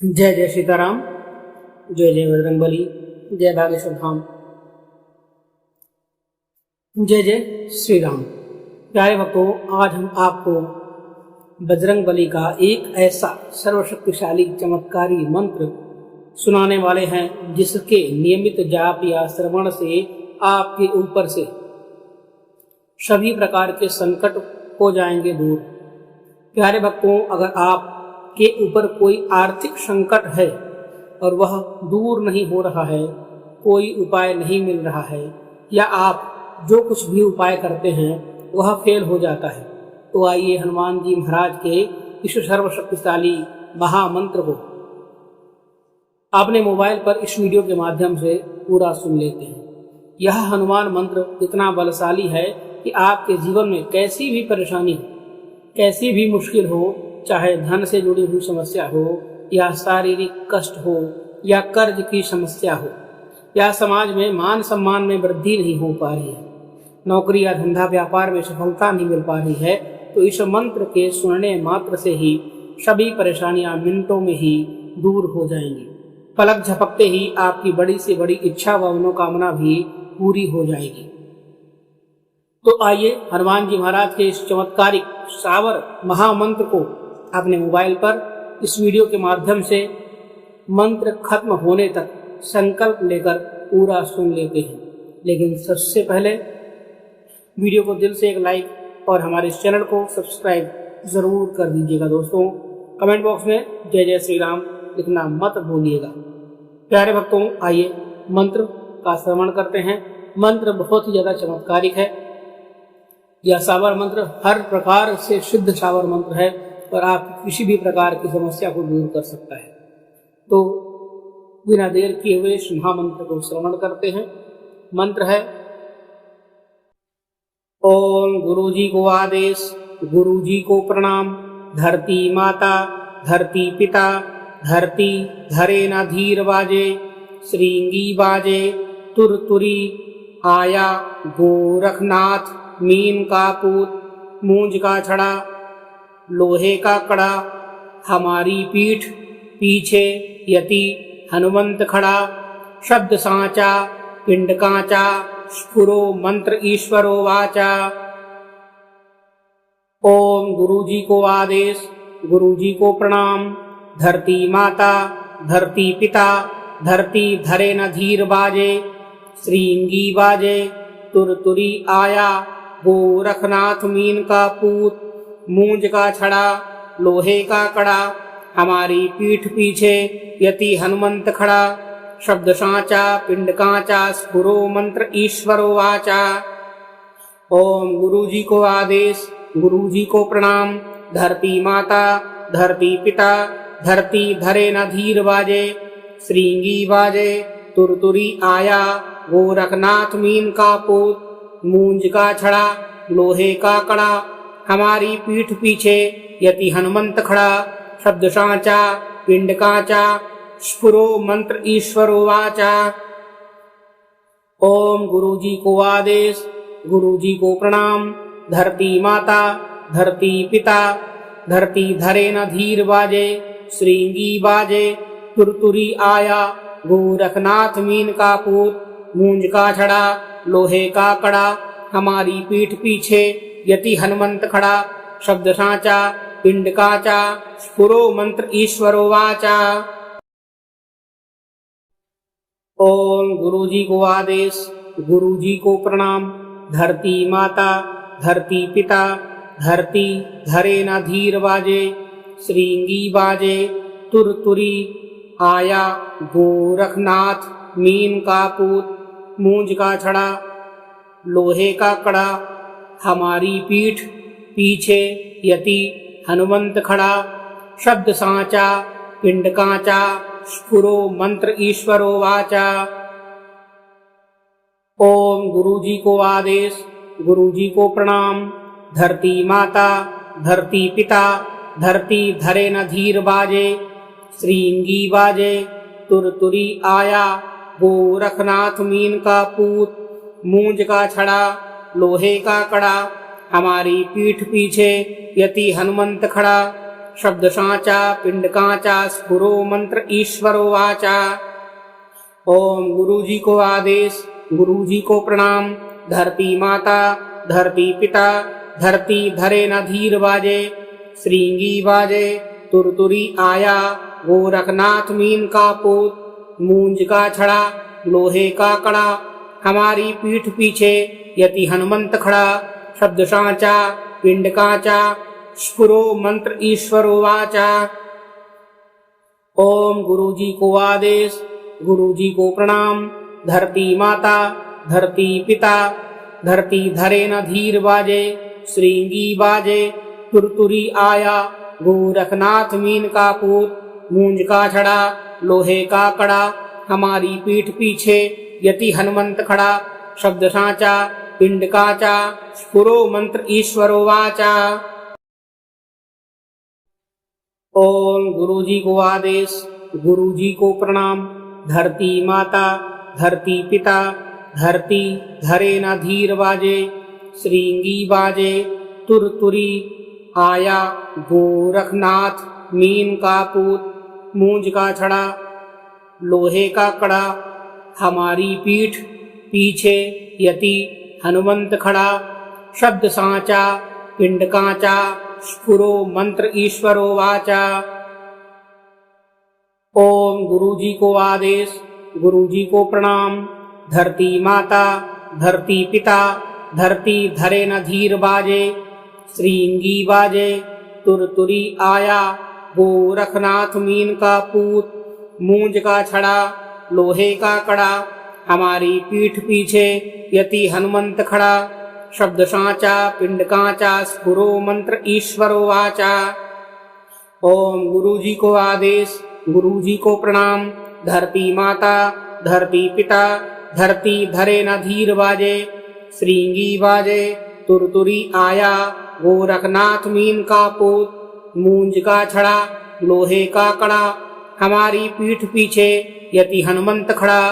जय जय सीताराम। जय जय बजरंगबली। जय बागेश्वर धाम। जय जय श्री राम। प्यारे भक्तों, आज हम आपको बजरंगबली का एक ऐसा सर्वशक्तिशाली चमत्कारी मंत्र सुनाने वाले हैं जिसके नियमित जाप या श्रवण से आपके ऊपर से सभी प्रकार के संकट हो जाएंगे दूर। प्यारे भक्तों, अगर आप के ऊपर कोई आर्थिक संकट है और वह दूर नहीं हो रहा है, कोई उपाय नहीं मिल रहा है, या आप जो कुछ भी उपाय करते हैं वह फेल हो जाता है, तो आइए हनुमान जी महाराज के इस सर्वशक्तिशाली महामंत्र को अपने मोबाइल पर इस वीडियो के माध्यम से पूरा सुन लेते हैं। यह हनुमान मंत्र इतना बलशाली है कि आपके जीवन में कैसी भी परेशानी हो, कैसी भी मुश्किल हो, चाहे धन से जुड़ी हुई समस्या हो, या शारीरिक कष्ट हो, या कर्ज की समस्या हो, या समाज में मान सम्मान में वृद्धि नहीं हो पा रही है, नौकरी या धंधा व्यापार में सफलता नहीं मिल पा रही है, तो इस मंत्र के सुनने मात्र से ही सभी परेशानियां मिनटों में ही दूर हो जाएंगी। पलक झपकते ही आपकी बड़ी से बड़ी इच्छा व मनोकामना भी पूरी हो जाएगी। तो आइए हनुमान जी महाराज के इस चमत्कारिक सावर महामंत्र को अपने मोबाइल पर इस वीडियो के माध्यम से मंत्र खत्म होने तक संकल्प लेकर पूरा सुन लेते हैं। लेकिन सबसे पहले वीडियो को दिल से एक लाइक और हमारे इस चैनल को सब्सक्राइब जरूर कर दीजिएगा। दोस्तों, कमेंट बॉक्स में जय जय श्री राम लिखना मत भूलिएगा। प्यारे भक्तों, आइए मंत्र का श्रवण करते हैं। मंत्र बहुत ही ज्यादा चमत्कारिक है। यह सावर मंत्र हर प्रकार से सिद्ध सावर मंत्र है और आप किसी भी प्रकार की समस्या को दूर कर सकता है। तो बिना देर किए हुए इस महामंत्र को श्रवण करते हैं। मंत्र है ओम गुरु जी को आदेश, गुरु जी को प्रणाम। धरती माता, धरती पिता, धरती धरे न धीर बाजे। श्रृंगी बाजे तुरतुरी, आया गोरखनाथ। मीन का पूत, मूंज का छड़ा, लोहे का कड़ा। हमारी पीठ पीछे यति हनुमंत खड़ा। शब्द सांचा पिंड कांचा, स्फुरो मंत्र ईश्वरो वाचा। ओम गुरु जी को आदेश, गुरु जी को प्रणाम। धरती माता, धरती पिता, धरती धरे न धीर बाजे। श्रृंगी बाजे तुरतुरी, आया गोरखनाथ। मीन का पूत, मूंज का छड़ा, लोहे का कड़ा। हमारी पीठ पीछे यति हनुमंत खड़ा। शब्द सांचा पिंड कांचा, स्फुरो मंत्र ईश्वरो वाचा। ओम गुरु जी को आदेश, गुरु जी को प्रणाम। धरती माता, धरती पिता, धरती धरे न धीर बाजे। श्रृंगी बाजे तुरतुरी, आया गोरखनाथ। मीन का पूत, मूंज का छड़ा, लोहे का कड़ा। हमारी पीठ पीछे यति हनुमंत खड़ा। शब्द सांचा पिंड कांचा, स्फुरो मंत्र ईश्वरो वाचा। ओम गुरु जी को आदेश, गुरु जी को प्रणाम। धरती माता, धरती पिता, धरती धरे न धीर बाजे। श्रृंगी बाजे तुरतुरी, आया गोरखनाथ। मीन का पूत, मूंज का छड़ा, लोहे का कड़ा। हमारी पीठ पीछे यति हनुमंत खड़ा। शब्द सांचा पिंड कांचा, स्फुरो मंत्र ईश्वरो वाचा। ओम गुरु जी को आदेश, गुरु जी को प्रणाम। धरती माता, धरती पिता, धरती धरे न धीर बाजे। श्रृंगी बाजे तुरतुरी, आया गोरखनाथ। मीन का पूत, मूंज का छड़ा, लोहे का कड़ा। हमारी पीठ पीछे यति हनुमंत खड़ा। शब्द सांचा पिंड कांचा, स्फुरो मंत्र ईश्वरो वाचा। ओम गुरु जी को आदेश, गुरु जी को प्रणाम। धरती माता, धरती पिता, धरती धरे न धीर बाजे। श्रृंगी बाजे तुरतुरी, आया गोरखनाथ। मीन का पूत, मूंज का छड़ा, लोहे का कड़ा। हमारी पीठ पीछे यति हनुमंत खड़ा। शब्द साचा पिंड कांचा स्फुरो मंत्र ईश्वरो वाचा। ओम गुरु जी को आदेश, गुरु जी को प्रणाम। धरती माता, धरती पिता, धरती धरे न धीर बाजे। श्रृंगी बाजे, तुरतुरी आया, गोरखनाथ मीन का पूत। मूंज का छड़ा, लोहे का कड़ा, हमारी पीठ पीछे यति हनुमंत खड़ा। शब्द साचा पिंड कांचा स्फुरो मंत्र ईश्वरो वाचा। ओम गुरु जी को आदेश, गुरु जी को प्रणाम। धरती माता, धरती पिता, धरती धरे न धीर बाजे। श्रृंगी बाजे, तुरतुरी आया, गोरखनाथ मीन का पूत। मूंज का छड़ा, लोहे का कड़ा, हमारी पीठ पीछे यति हनुमंत खड़ा। शब्द साचा पिंड कांचा स्फुरो मंत्र ईश्वरो वाचा। ओम गुरु जी को आदेश, गुरु जी को प्रणाम। धरती माता, धरती पिता, धरती धरे न धीर बाजे। श्रृंगी बाजे, तुरतुरी आया, गोरखनाथ मीन का पूत। मूंज का छड़ा, लोहे का कड़ा, हमारी पीठ पीछे यति हनुमंत खड़ा। शब्द साचा पिंड कांचा स्फुरो मंत्र ईश्वरो वाचा। ओम गुरु जी को आदेश, गुरु जी को प्रणाम। धरती माता, धरती पिता, धरती धरे न धीर बाजे। श्रृंगी बाजे, तुरतुरी आया, गोरखनाथ मीन का पूत। मूंज का छड़ा, लोहे का कड़ा, हमारी पीठ पीछे यति हनुमंत खड़ा। शब्द साचा पिंड कांचा स्फुरो मंत्र ईश्वरो वाचा। ओम गुरु जी को आदेश, गुरु जी को प्रणाम। धरती माता, धरती पिता, धरती धरे न धीर बाजे। श्रृंगी बाजे, तुरतुरी आया, गोरखनाथ मीन का पूत। मूंज का छड़ा, लोहे का कड़ा, हमारी पीठ पीछे यति हनुमंत खड़ा।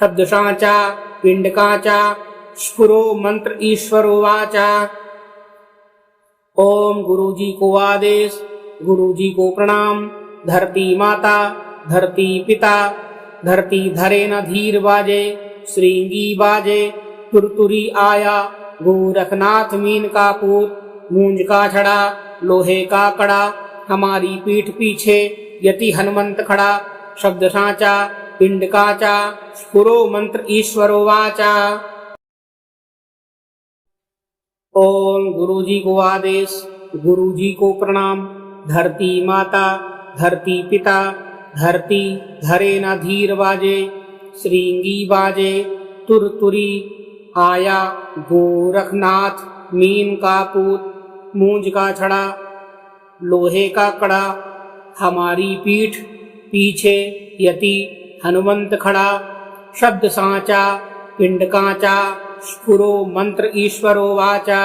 शब्द साचा पिंड कांचा स्फुरो मंत्र ईश्वरो वाचा। ओम गुरु जी को आदेश, गुरु जी को प्रणाम। धरती माता, धरती पिता, धरती धरे न धीर बाजे। श्रृंगी बाजे, तुरतुरी आया, गोरखनाथ मीन का पूत। मूंज का छड़ा, लोहे का कड़ा, हमारी पीठ पीछे यति हनुमंत खड़ा। शब्द साचा पिंड कांचा स्फुरो मंत्र ईश्वरो वाचा। ओम गुरु जी को आदेश, गुरु जी को प्रणाम। धरती माता, धरती पिता, धरती धरे न धीर बाजे। श्रृंगी बाजे, तुरतुरी आया, गोरखनाथ मीन का पूत। मूंज का छड़ा, लोहे का कड़ा, हमारी पीठ पीछे यति हनुमंत खड़ा। शब्द साचा पिंड कांचा स्फुरो मंत्र ईश्वरो वाचा।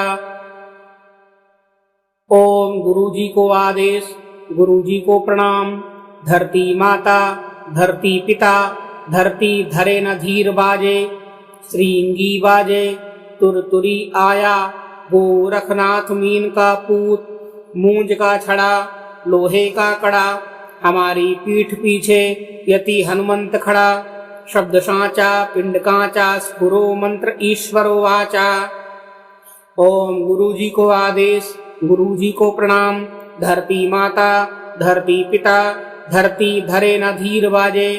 ओम गुरु जी को आदेश, गुरु जी को प्रणाम। धरती माता, धरती पिता, धरती धरे न धीर बाजे। श्रृंगी बाजे, तुरतुरी आया, गोरखनाथ मीन का पूत। मूंज का छड़ा, लोहे का कड़ा, हमारी पीठ पीछे यति हनुमंत खड़ा। शब्द साचा पिंड कांचा स्फुरो मंत्र ईश्वरो वाचा। ओम गुरु जी को आदेश, गुरु जी को प्रणाम। धरती माता, धरती पिता, धरती धरे न धीर बाजे।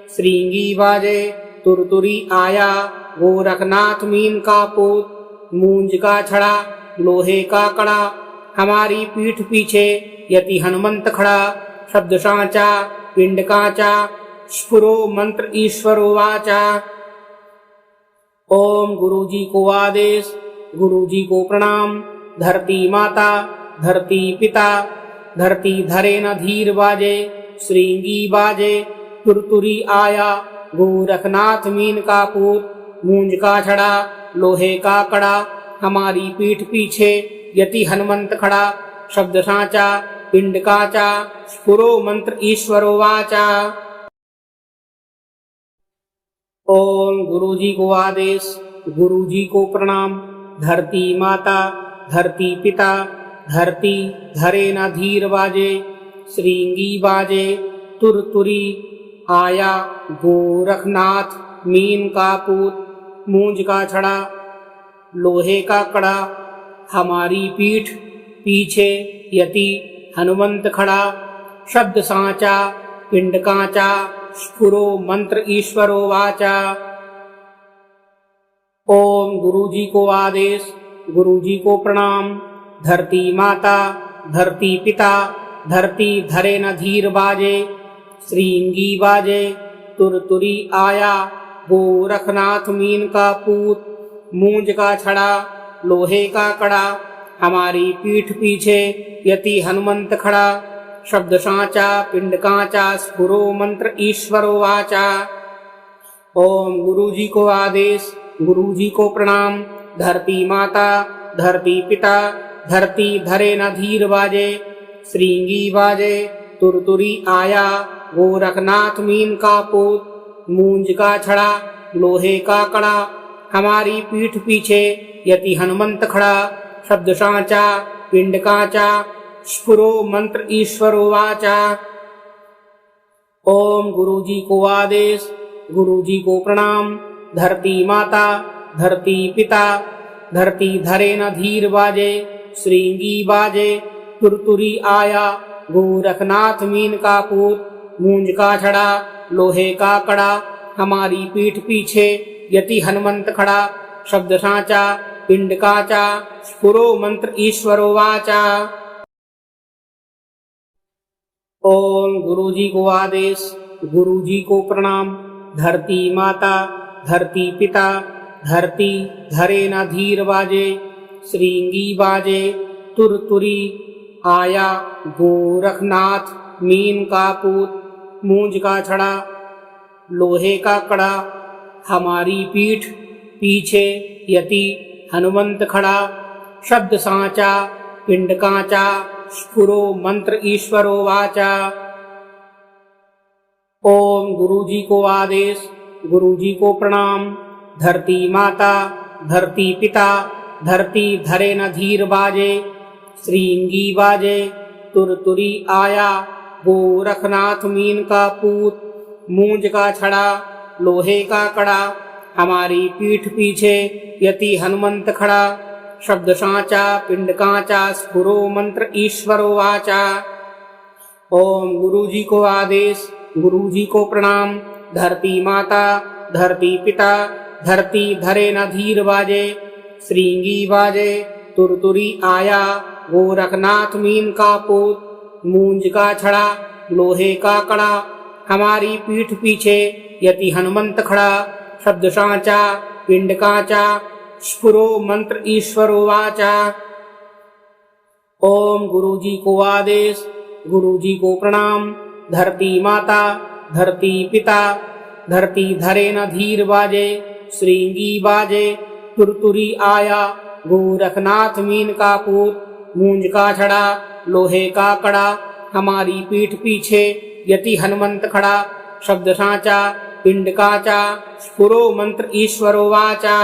श्रृंगी बाजे, तुरतुरी आया, गोरखनाथ मीन का पूत। मूंज का छड़ा, लोहे का कड़ा, हमारी पीठ पीछे यति हनुमंत खड़ा। शब्द साचा पिंड कांचा स्फुरो मंत्र ईश्वरो वाचा। ओम गुरु जी को आदेश, गुरु जी को प्रणाम। धरती माता, धरती पिता, धरती धरे न धीर बाजे। श्रृंगी बाजे, तुरतुरी आया, गोरखनाथ मीन का पूत। मूंज का छड़ा, लोहे का कड़ा, हमारी पीठ पीछे यति हनुमंत खड़ा। शब्द साचा पिंड कांचा स्फुरो मंत्र ईश्वरो वाचा। ओम गुरु जी को आदेश, गुरु जी को प्रणाम। धरती माता, धरती पिता, धरती धरे न धीर बाजे। श्रृंगी बाजे तुरतुरी आया गोरखनाथ मीन का पूत मूंज का छड़ा लोहे का कड़ा हमारी पीठ पीछे यति हनुमंत खड़ा शब्द सांचा पिंड कांचा स्फुरो मंत्र ईश्वरो वाचा। ओम गुरुजी को आदेश, गुरुजी को प्रणाम। धरती माता धरती पिता धरती धरे न धीर बाजे श्रृंगी बाजे तुरतुरी आया गोरखनाथ मीन का पूत मूंज का छड़ा लोहे का कड़ा हमारी पीठ पीछे यति हनुमंत खड़ा शब्द सांचा पिंड कांचा स्फुरो मंत्र ईश्वरो वाचा। ओम गुरुजी को आदेश, गुरुजी को प्रणाम। धरती माता धरती पिता धरती धरे न धीर बाजे श्रृंगी बाजे तुरतुरी आया गोरखनाथ मीन का पूत मूंज का छड़ा लोहे का कड़ा हमारी पीठ पीछे यति हनुमंत खड़ा शब्द सांचा पिंड कांचा स्फुरो मंत्र ईश्वरो वाचा। ओम गुरुजी को आदेश, गुरुजी को प्रणाम। धरती माता धरती पिता धरती धरे न धीर बाजे श्रृंगी बाजे तुरतुरी आया गोरखनाथ मीन का पूत मूंज का छड़ा लोहे का कड़ा हमारी पीठ पीछे यति हनुमंत खड़ा शब्द सांचा पिंड कांचा स्फुरो मंत्र ईश्वरो वाचा। ओम गुरुजी को आदेश, गुरुजी को प्रणाम। धरती माता धरती पिता धरती धरे न धीर बाजे श्रृंगी बाजे तुरतुरी आया गोरखनाथ मीन का पूत मूंज का छड़ा लोहे का कड़ा हमारी पीठ पीछे यति हनुमंत खड़ा शब्द सांचा पिंड कांचा स्फुरो मंत्र ईश्वरो वाचा। ओम गुरुजी को आदेश, गुरुजी को प्रणाम। धरती माता धरती पिता धरती धरे न धीर बाजे श्रृंगी बाजे तुरतुरी आया गोरखनाथ मीन का पूत मूंज का छड़ा लोहे का कड़ा हमारी पीठ पीछे यति हनुमंत खड़ा शब्द सांचा पिंड कांचा स्फुरो मंत्र ईश्वरो वाचा। ओम गुरुजी को आदेश, गुरुजी को प्रणाम। धरती माता धरती पिता धरती धरे न धीर बाजे श्रृंगी बाजे तुरतुरी आया गोरखनाथ मीन का पूत मूंज का छड़ा लोहे का कड़ा हमारी पीठ पीछे यति हनुमंत खड़ा शब्द सांचा पिंड कांचा स्फुरो मंत्र ईश्वरो वाचा। ओम गुरुजी को आदेश, गुरुजी को प्रणाम। धरती माता धरती पिता धरती धरे न धीर बाजे श्रृंगी बाजे तुरतुरी आया गोरखनाथ मीन का पूत मूंज का छड़ा लोहे का कड़ा हमारी पीठ पीछे यति हनुमंत खड़ा शब्द सांचा पिंड कांचा स्फुरो मंत्र ईश्वरो वाचा।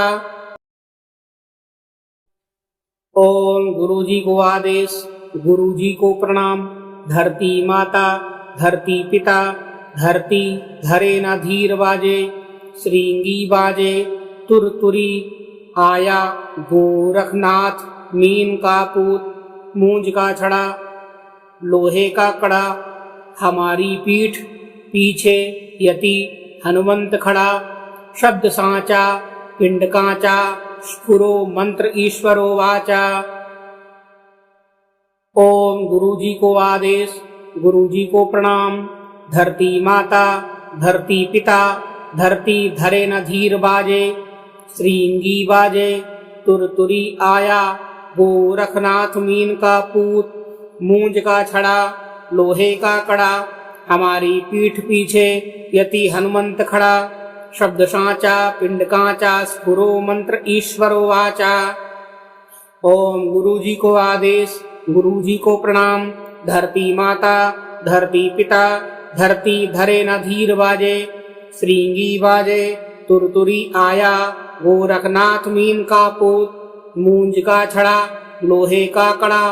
ओम गुरुजी को आदेश, गुरुजी को प्रणाम। धरती माता धरती पिता धरती धरे न धीर बाजे श्रृंगी बाजे तुरतुरी आया गोरखनाथ मीन का पूत मूंज का छड़ा लोहे का कड़ा हमारी पीठ पीछे यति हनुमंत खड़ा शब्द सांचा पिंड कांचा स्फुरो मंत्र ईश्वरो वाचा। ओम गुरुजी को आदेश, गुरुजी को प्रणाम। धरती माता धरती पिता धरती धरे न धीर बाजे श्रृंगी बाजे तुरतुरी आया गोरखनाथ मीन का पूत मूंज का छड़ा लोहे का कड़ा हमारी पीठ पीछे यति हनुमंत खड़ा शब्द सांचा पिंड कांचा स्फुरो मंत्र ईश्वरो वाचा। ओम गुरुजी को आदेश, गुरुजी को प्रणाम। धरती माता धरती पिता धरती धरे न धीर बाजे श्रृंगी बाजे तुरतुरी आया गोरखनाथ मीन का पूत मूंज का छड़ा लोहे का कड़ा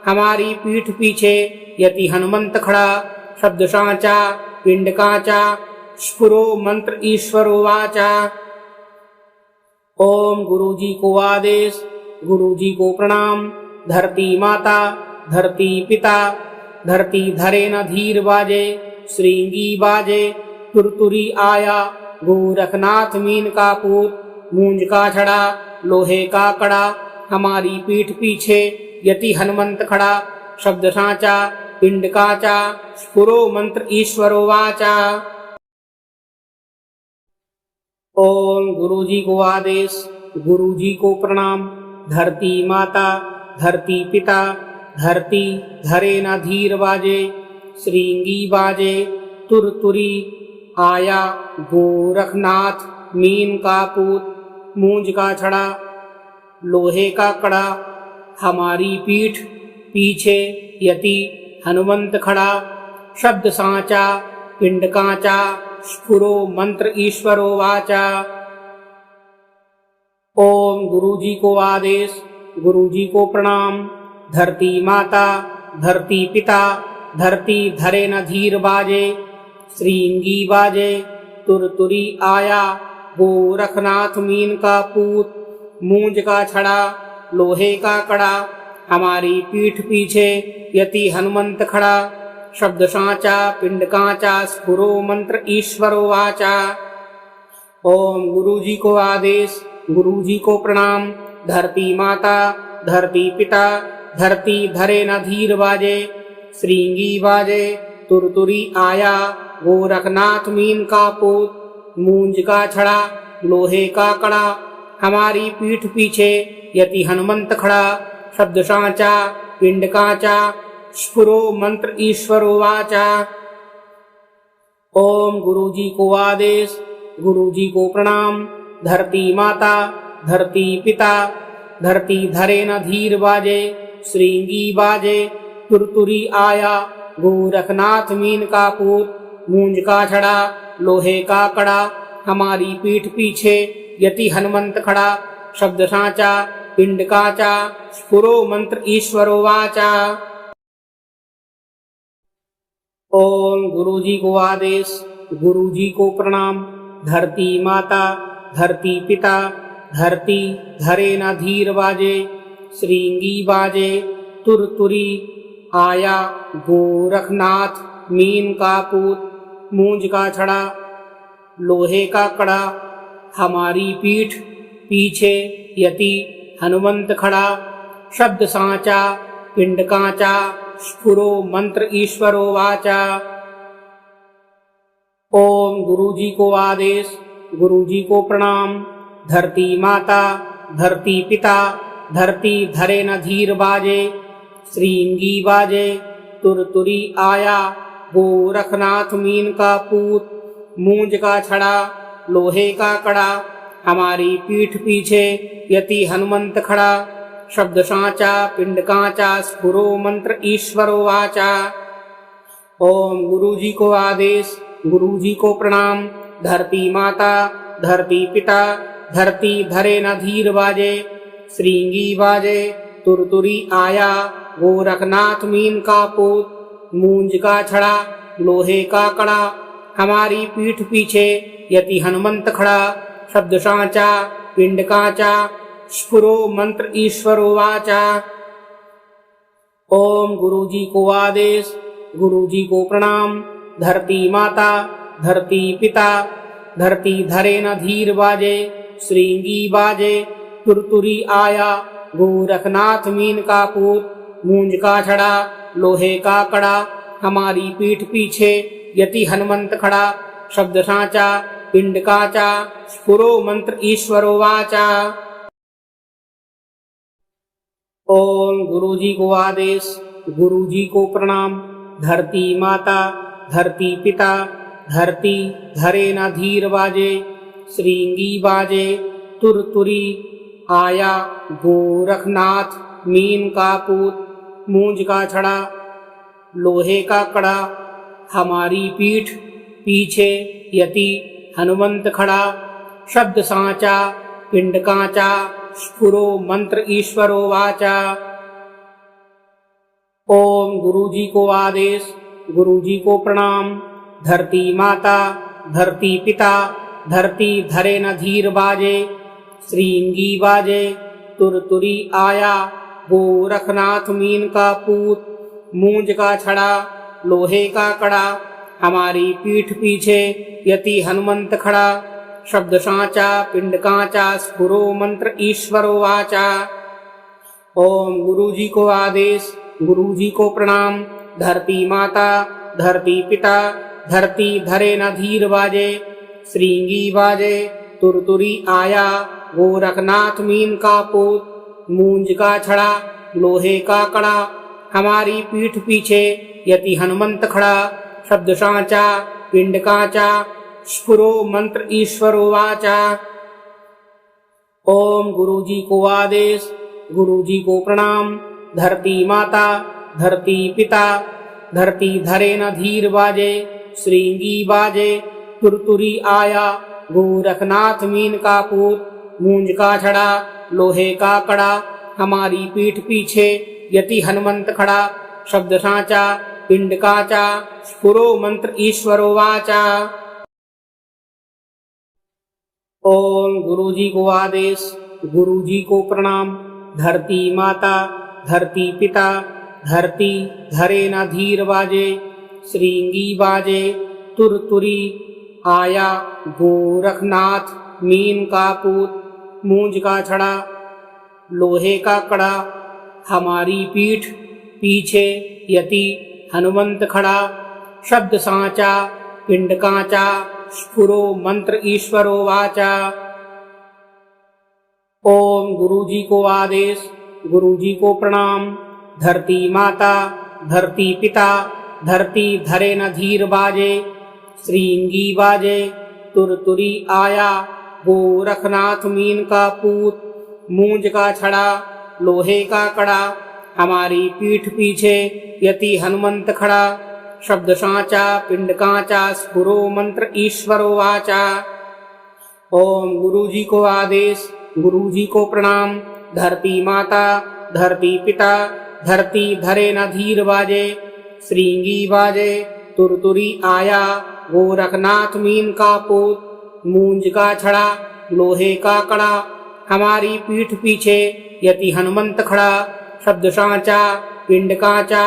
हमारी पीठ पीछे यति हनुमंत खड़ा शब्द सांचा पिंड कांचा स्फुरो मंत्र ईश्वरो वाचा। ओम गुरु जी को आदेश, गुरु जी को प्रणाम। धरती माता धरती पिता, धरती धरे न धीर बाजे, श्रृंगी बाजे तुरतुरी आया। गोरखनाथ मीन का पूत, मूंज का छड़ा लोहे का कड़ा। हमारी पीठ पीछे यति हनुमंत खड़ा शब्द सांचा पिंड कांचा स्फुरो मंत्र ईश्वरो वाचा। ओम गुरु जी को आदेश, गुरु जी को प्रणाम। धरती माता धरती पिता, धरती धरे न धीर बाजे, श्रृंगी बाजे तुरतुरी आया। गोरखनाथ मीन का पूत, मूंज का छड़ा लोहे का कड़ा। हमारी पीठ पीछे यति हनुमंत खड़ा शब्द सांचा पिंड कांचा स्फुरो मंत्र ईश्वरो वाचा। ओम गुरु जी को आदेश, गुरु जी को प्रणाम। धरती माता धरती पिता, धरती धरे न धीर बाजे, श्रृंगी बाजे तुरतुरी आया। गोरखनाथ मीन का पूत, मूंज का छड़ा लोहे का कड़ा। हमारी पीठ पीछे यति हनुमंत खड़ा शब्द सांचा पिंड कांचा स्फुरो मंत्र ईश्वरो वाचा। ओम गुरु जी को आदेश, गुरु जी को प्रणाम। धरती माता धरती पिता, धरती धरे न धीर बाजे, श्रृंगी बाजे तुरतुरी आया। गोरखनाथ मीन का पूत, मूंज का छड़ा लोहे का कड़ा। हमारी पीठ पीछे यति हनुमंत खड़ा शब्द सांचा पिंड कांचा स्फुरो मंत्र ईश्वरो वाचा। ओम गुरु जी को आदेश, गुरु जी को प्रणाम। धरती माता धरती पिता, धरती धरे न धीर बाजे, श्रृंगी बाजे तुरतुरी आया। गोरखनाथ मीन का पूत, मूंज का छड़ा लोहे का कड़ा। हमारी पीठ पीछे यति हनुमंत खड़ा शब्द सांचा पिंड कांचा स्फुरो मंत्र ईश्वरो वाचा। ओम गुरु जी को आदेश, गुरु जी को प्रणाम। धरती माता धरती पिता, धरती धरे न धीर बाजे, श्रृंगी बाजे तुरतुरी आया। गोरखनाथ मीन का पूत, मूंज का छड़ा लोहे का कड़ा। हमारी पीठ पीछे यति हनुमंत खड़ा शब्द सांचा पिंड कांचा स्फुरो मंत्र ईश्वरो वाचा। ओम गुरु जी को आदेश, गुरु जी को प्रणाम। धरती माता धरती पिता, धरती धरे न धीर बाजे, श्रृंगी बाजे तुरतुरी आया। गोरखनाथ मीन का पूत, मूंज का छड़ा लोहे का कड़ा। हमारी पीठ पीछे यति हनुमंत खड़ा शब्द सांचा पिंड कांचा स्फुरो मंत्र ईश्वरो वाचा। ओम गुरु जी को आदेश, गुरु जी को प्रणाम। धरती माता धरती पिता, धरती धरे न धीर बाजे, श्रृंगी बाजे तुरतुरी आया। गोरखनाथ मीन का पूत, मूंज का छड़ा लोहे का कड़ा। हमारी पीठ पीछे यति हनुमंत खड़ा शब्द सांचा पिंड कांचा स्फुरो मंत्र ईश्वरो वाचा। ओम गुरु जी को आदेश, गुरु जी को प्रणाम। धरती माता धरती पिता, धरती धरे न धीर बाजे, श्रृंगी बाजे तुरतुरी आया। गोरखनाथ मीन का पूत, मूंज का छड़ा लोहे का कड़ा। हमारी पीठ पीछे यति हनुमंत खड़ा शब्द सांचा पिंड कांचा स्फुरो मंत्र ईश्वरो वाचा। ओम गुरु जी को आदेश, गुरु जी को प्रणाम। धरती माता धरती पिता, धरती धरे न धीर बाजे, श्रृंगी बाजे तुरतुरी आया। गोरखनाथ मीन का पूत, मूंज का छड़ा लोहे का कड़ा। हमारी पीठ पीछे यति हनुमंत खड़ा शब्द सांचा पिंड कांचा स्फुरो मंत्र ईश्वरो वाचा। ओम गुरु जी को आदेश, गुरु जी को प्रणाम। धरती माता, धरती पिता, धरती धरे न धीर बाजे, श्रृंगी बाजे, तुरतुरी आया, गोरखनाथ मीन का पूत, मूंज का छड़ा, लोहे का कड़ा, हमारी पीठ पीछे यति हनुमंत खड़ा। शब्द सांचा, पिंड कांचा, स्फुरो मंत्र ईश्वरो वाचा। ओम गुरु जी को आदेश, गुरु जी को प्रणाम। धरती माता, धरती पिता, धरती धरे न धीर बाजे, श्रृंगी बाजे, तुरतुरी आया, गोरखनाथ मीन का पूत, मूंज का छड़ा, लोहे का कड़ा, हमारी पीठ पीछे यति हनुमंत खड़ा। शब्द सांचा, पिंड कांचा, स्फुरो मंत्र ईश्वरो वाचा। ओम गुरु जी को आदेश, गुरु जी को प्रणाम। धरती माता, धरती पिता, धरती धरे न धीर बाजे, श्रृंगी बाजे, तुरतुरी आया, गोरखनाथ मीन का पूत, मूंज का छड़ा, लोहे का कड़ा, हमारी पीठ पीछे यति हनुमंत खड़ा। शब्द सांचा, पिंड कांचा, स्फुरो मंत्र ईश्वरो वाचा। ओम गुरु जी को आदेश, गुरु जी को प्रणाम। धरती माता, धरती पिता, धरती धरे न धीर बाजे, श्रृंगी बाजे, तुरतुरी आया, गोरखनाथ मीन का पूत, मूंज का छड़ा, लोहे का कड़ा, हमारी पीठ पीछे यति हनुमंत खड़ा। शब्द सांचा, पिंड कांचा, स्फुरो मंत्र ईश्वरो वाचा। ओम गुरु जी को आदेश, गुरु जी को प्रणाम। धरती माता, धरती पिता, धरती धरे न धीर बाजे, श्रृंगी बाजे, तुरतुरी आया, गोरखनाथ मीन का पूत, मूंज का छड़ा, लोहे का कड़ा, हमारी पीठ पीछे यति हनुमंत खड़ा। शब्द सांचा, पिंड कांचा, स्फुरो मंत्र ईश्वरो वाचा। ओम गुरु जी को आदेश, गुरु जी को प्रणाम। धरती माता, धरती पिता, धरती धरे न धीर बाजे, श्रृंगी बाजे, तुरतुरी आया, गोरखनाथ मीन का पूत, मूंज का छड़ा, लोहे का कड़ा, हमारी पीठ पीछे यति हनुमंत खड़ा। शब्द सांचा, पिंड कांचा,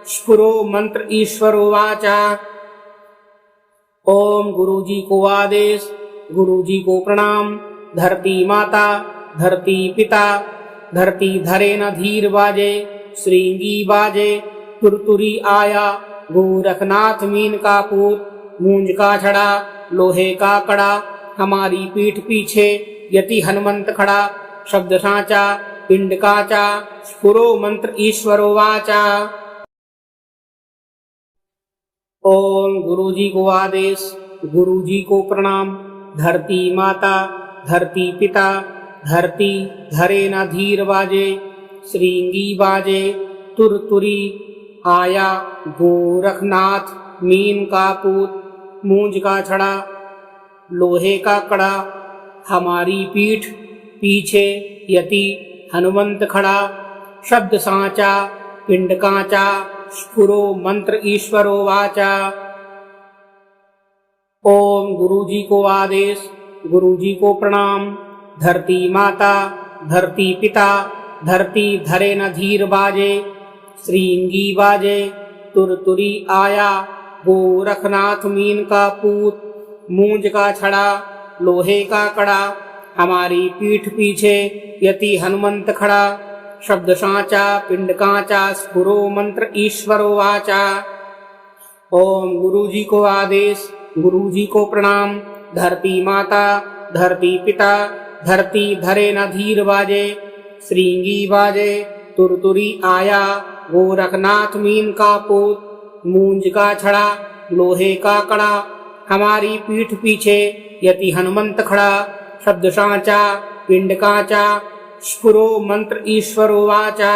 स्फुरो मंत्र ईश्वरो वाचा। ओम गुरु जी को आदेश, गुरु जी को प्रणाम। धरती माता, धरती पिता, धरती धरे न धीर बाजे, श्रृंगी बाजे, तुरतुरी आया, गोरखनाथ मीन का पूत, मूंज का छड़ा, लोहे का कड़ा, हमारी पीठ पीछे यति हनुमंत खड़ा। शब्द सांचा, पिंड कांचा, स्फुरो मंत्र ईश्वरो वाचा। ओम गुरु जी को आदेश, गुरु जी को प्रणाम। धरती माता, धरती पिता, धरती धरे न धीर बाजे, श्रृंगी बाजे, तुरतुरी आया, गोरखनाथ मीन का पूत, मूंज का छड़ा, लोहे का कड़ा, हमारी पीठ पीछे यति हनुमंत खड़ा। शब्द सांचा, पिंड कांचा, स्फुरो मंत्र ईश्वरो वाचा। ओम गुरु जी को आदेश, गुरु जी को प्रणाम। धरती माता, धरती पिता, धरती धरे न धीर बाजे, श्रृंगी बाजे, तुरतुरी आया, गोरखनाथ मीन का पूत, मूंज का छड़ा, लोहे का कड़ा, हमारी पीठ पीछे यति हनुमंत खड़ा। शब्द सांचा, पिंड कांचा, स्फुरो मंत्र ईश्वरो वाचा। ओम गुरु जी को आदेश, गुरु जी को प्रणाम। धरती माता, धरती पिता, धरती धरे न धीर बाजे, श्रृंगी बाजे, तुरतुरी आया, गोरखनाथ मीन का पूत, मूंज का छड़ा, लोहे का कड़ा, हमारी पीठ पीछे यति हनुमंत खड़ा। शब्द सांचा, पिंड कांचा, स्फुरो मंत्र ईश्वरो वाचा।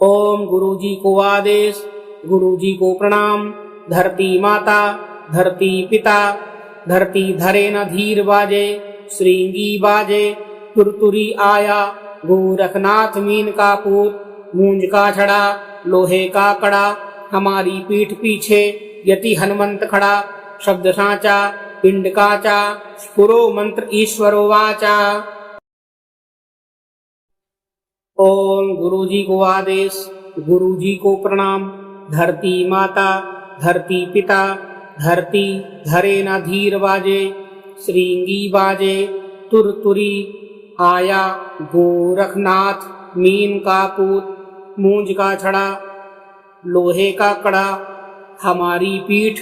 ओम गुरु जी को आदेश, गुरु जी को प्रणाम। धरती माता, धरती पिता, धरती धरे न धीर बाजे, श्रृंगी बाजे, तुरतुरी आया, गोरखनाथ मीन का पूत, मूंज का छड़ा लोहे का कड़ा हमारी पीठ पीछे यति हनुमंत खड़ा शब्द साचा पिंड काचा स्फुरो मंत्र ईश्वरो वाचा। ओम गुरु जी को आदेश, गुरु जी को प्रणाम। धरती माता धरती पिता धरती धरे न धीर बाजे श्रृंगी बाजे तुरतुरी आया गोरखनाथ मीन का पूत मूंज का छड़ा लोहे का कड़ा हमारी पीठ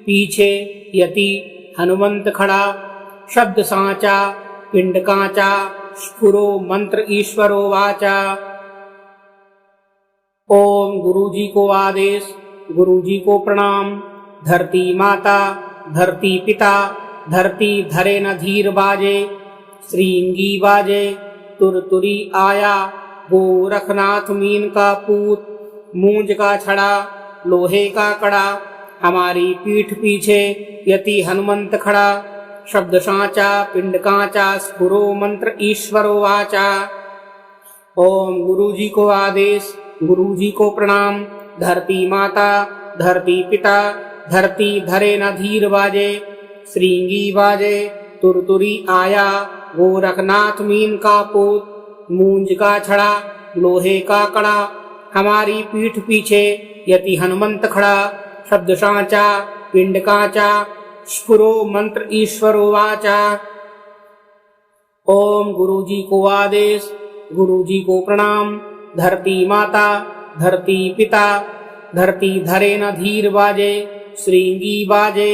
पीछे यति हनुमंत खड़ा शब्द साचा पिंड काचा स्फुरो मंत्र ईश्वरो वाचा। ओम गुरु जी को आदेश, गुरु जी को प्रणाम। धरती माता धरती पिता धरती धरे न धीर बाजे श्रृंगी बाजे तुरतुरी आया गोरखनाथ मीन का पूत मूंज का छड़ा लोहे का कड़ा हमारी पीठ पीछे यति हनुमंत खड़ा शब्द साचा पिंड काचा स्फुरो मंत्र ईश्वरो वाचा। ओम गुरु जी को आदेश, गुरु जी को प्रणाम। धरती माता धरती पिता धरती धरे न धीर बाजे श्रृंगी बाजे तुरतुरी आया गोरखनाथ मीन का पूत मूंज का छड़ा लोहे का कड़ा हमारी पीठ पीछे यति हनुमंत खड़ा शब्द साचा पिंड काचा स्फुरो मंत्र ईश्वरो वाचा। ओम गुरु जी को आदेश, गुरु जी को प्रणाम। धरती माता धरती पिता धरती धरे न धीर बाजे श्रृंगी बाजे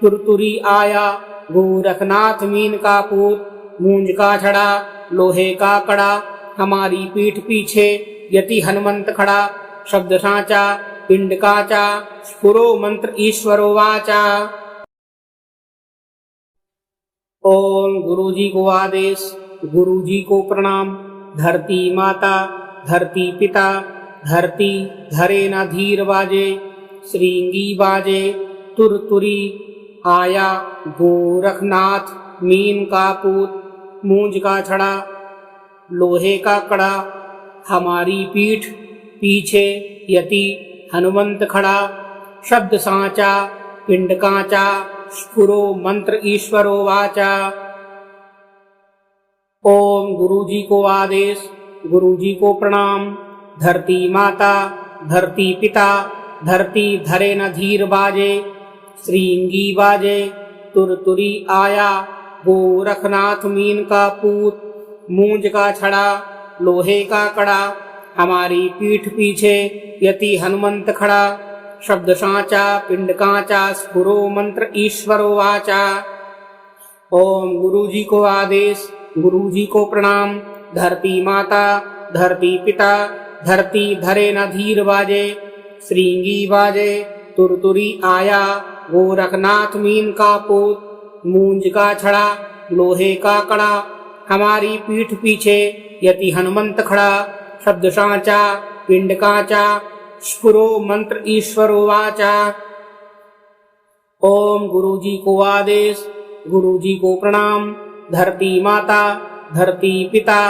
तुरतुरी आया गोरखनाथ मीन का पूत मूंज का छड़ा लोहे का कड़ा हमारी पीठ पीछे यति हनुमंत खड़ा शब्द साचा पिंड काचा स्फुरो मंत्र ईश्वरो वाचा। ओम गुरु जी को आदेश, गुरु जी को प्रणाम। धरती माता धरती पिता धरती धरे न धीर बाजे श्रृंगी बाजे तुरतुरी आया गोरखनाथ मीन का पूत मूंज का छड़ा लोहे का कड़ा हमारी पीठ पीछे यति हनुमंत खड़ा शब्द साचा पिंड काचा स्फुरो मंत्र ईश्वरो वाचा। ओम गुरु जी को आदेश, गुरु जी को प्रणाम। धरती माता धरती पिता धरती धरे न धीर बाजे श्रृंगी बाजे तुरतुरी आया गोरखनाथ मीन का पूत मूंज का छड़ा लोहे का कड़ा हमारी पीठ पीछे यति हनुमंत खड़ा शब्द साचा पिंड काचा स्फुरो मंत्र ईश्वरो वाचा। ओम गुरु जी को आदेश, गुरु जी को प्रणाम। धरती माता धरती पिता धरती धरे न धीर बाजे श्रृंगी बाजे तुरतुरी आया गोरखनाथ मीन का पूत मूंज का छड़ा लोहे का कड़ा हमारी पीठ पीछे यति हनुमंत खड़ा शब्द साचा पिंड काचा स्फुरो मंत्र ईश्वरो वाचा। ओम गुरु जी को आदेश, गुरु जी को प्रणाम। धरती माता धरती पिता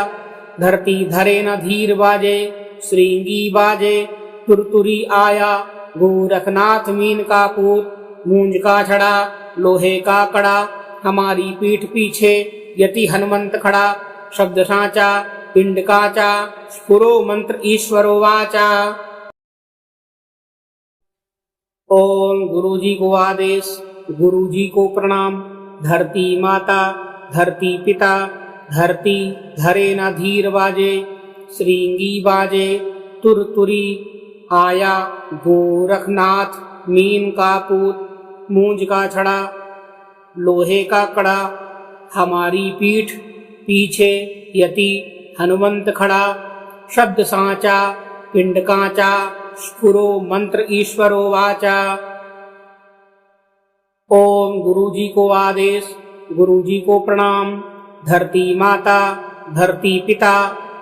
धरती धरे न धीर बाजे श्रृंगी बाजे तुरतुरी आया गोरखनाथ मीन का पूत मूंज का छड़ा लोहे का कड़ा हमारी पीठ पीछे यति हनुमंत खड़ा शब्द साचा पिंड काचा स्फुरो मंत्र ईश्वरो वाचा। ओम गुरु जी को आदेश, गुरु जी को प्रणाम। धरती माता धरती पिता धरती धरे न धीर बाजे श्रृंगी बाजे तुरतुरी आया गोरखनाथ मीन का पूत मूंज का छड़ा लोहे का कड़ा हमारी पीठ पीछे यति हनुमंत खड़ा शब्द साचा पिंड काचा स्फुरो मंत्र ईश्वरो वाचा। ओम गुरु जी को आदेश, गुरु जी को प्रणाम। धरती माता धरती पिता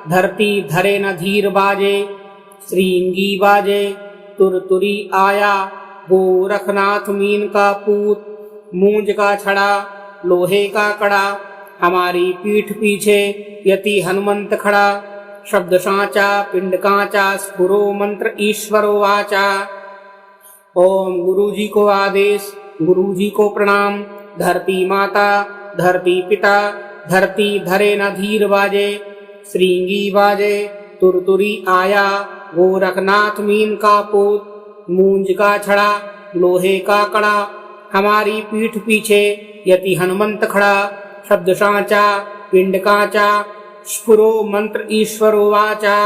धरती धरे न धीर बाजे श्रृंगी बाजे तुरतुरी आया गोरखनाथ मीन का पूत मूंज का छड़ा लोहे का कड़ा हमारी पीठ पीछे यति हनुमंत खड़ा शब्द साचा पिंड कांचा स्फुरो मंत्र ईश्वरो वाचा। ओम गुरु जी को आदेश, गुरु जी को प्रणाम। धरती माता धरती पिता, धरती धरे न धीर बाजे, श्रृंगी बाजे तुरतुरी आया, गोरखनाथ मीन का पूत, मूंज का छड़ा लोहे का कड़ा, हमारी पीठ पीछे यति हनुमंत खड़ा। शब्द साचा पिंड कांचा स्फुरो मंत्र ईश्वरो वाचा।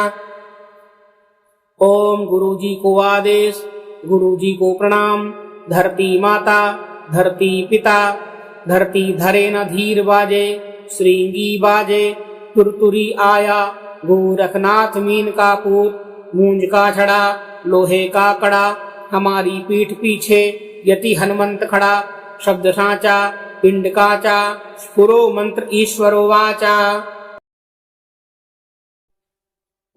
ओम गुरु जी को आदेश, गुरु जी को प्रणाम। धरती माता धरती पिता, धरती धरे न धीर बाजे, श्रृंगी बाजे तुरतुरी आया, गोरखनाथ मीन का पूत, मूंज का छड़ा लोहे का कड़ा, हमारी पीठ पीछे यति हनुमंत खड़ा। शब्द साचा पिंड कांचा स्फुरो मंत्र ईश्वरो वाचा।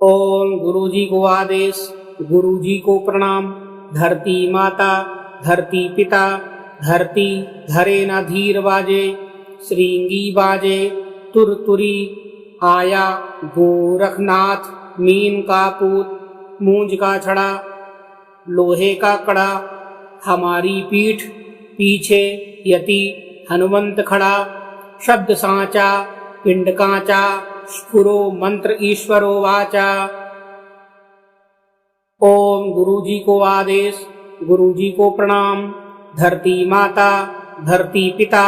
ओम गुरु जी को आदेश, गुरु जी को प्रणाम। धरती माता धरती पिता, धरती धरे न धीर बाजे, श्रृंगी बाजे तुरतुरी आया, गोरखनाथ मीन का पूत, मूंज का छड़ा लोहे का कड़ा, हमारी पीठ पीछे यति हनुमंत खड़ा। शब्द साचा पिंड कांचा स्फुरो मंत्र ईश्वरो वाचा। ओम गुरु जी को आदेश, गुरु जी को प्रणाम। धरती माता धरती पिता,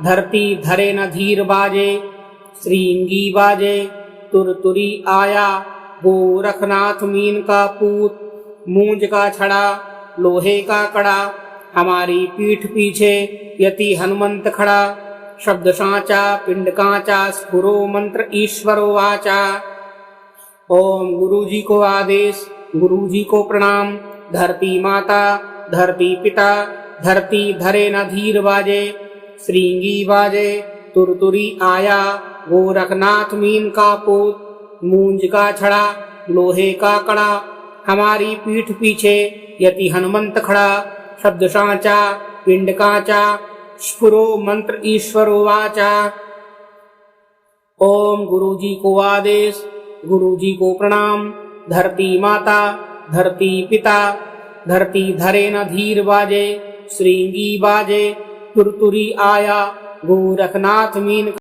धरती धरे न धीर बाजे, श्रृंगी बाजे तुरतुरी आया, गोरखनाथ मीन का पूत, मूंज का छड़ा लोहे का कड़ा, हमारी पीठ पीछे यति हनुमंत खड़ा। शब्द साचा पिंड कांचा स्फुरो मंत्र ईश्वरो वाचा। ओम गुरु जी को आदेश, गुरु जी को प्रणाम। धरती माता धरती पिता, धरती धरे न धीर बाजे, श्रृंगी बाजे तुरतुरी आया, गोरखनाथ मीन का पूत, मूंज का छड़ा लोहे का कड़ा, हमारी पीठ पीछे यति हनुमंत खड़ा। शब्द साचा पिंड कांचा स्फुरो मंत्र ईश्वरो वाचा। ओम गुरु जी को आदेश, गुरु जी को प्रणाम। धरती माता धरती पिता, धरती धरे न धीर बाजे, श्रृंगी बाजे तुरतुरी आया, गोरखनाथ मीन